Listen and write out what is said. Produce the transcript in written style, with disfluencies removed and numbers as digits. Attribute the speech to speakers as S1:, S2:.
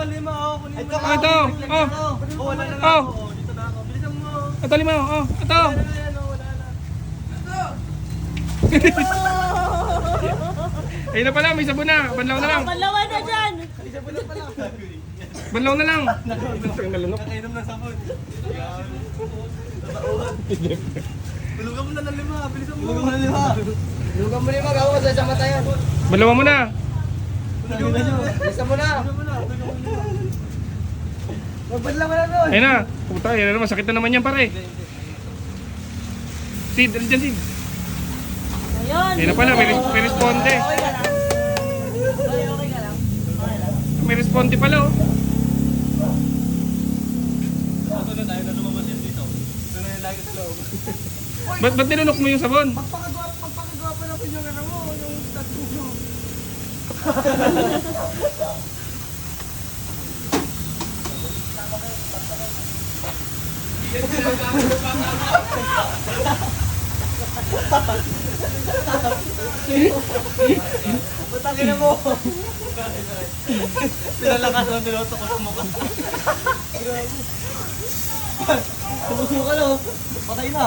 S1: Lima ako, kunin mo.
S2: Oh, ito. Oh.
S1: Oh, wala na
S2: Oh.
S1: ako. Dito na ako. Bilisan mo.
S2: Ito, lima. Oh, ito.
S1: Wala na yan, wala na.
S2: Ayun na pala, may sabon na. Banlaw na lang.
S3: Palawan na dyan!
S1: Isa pa lang pala.
S2: Banlaw na lang.
S1: Kakainom ng sabon. Tulugan mo na ng lima. Bilisan mo. Tulugan mo ng lima. Tulugan mo lima. Gawa sa isang matayan.
S2: Banlawan mo na.
S1: Bilisan mo na. Magbadla mo na doon.
S2: Ayun na. Puta, ayun na naman. Sakit na naman yan, pare. Sid, dyan, Sid.
S3: Ayun!
S2: Ayun na pala, may responde.
S3: Okay ka lang? Okay ka lang? Okay lang.
S2: May responde pala, oh.
S1: Ako na tayo na lumabas yan dito. Ito na yung lagi sa loob.
S2: Ba't nilunok mo yung sabon?
S1: Magpakagawa pa natin yung ano mo, yung tattoo mo. Putangin na mo. Pinalakas ng niloto ko sa mukha. Tubos mo ka no? Patay na.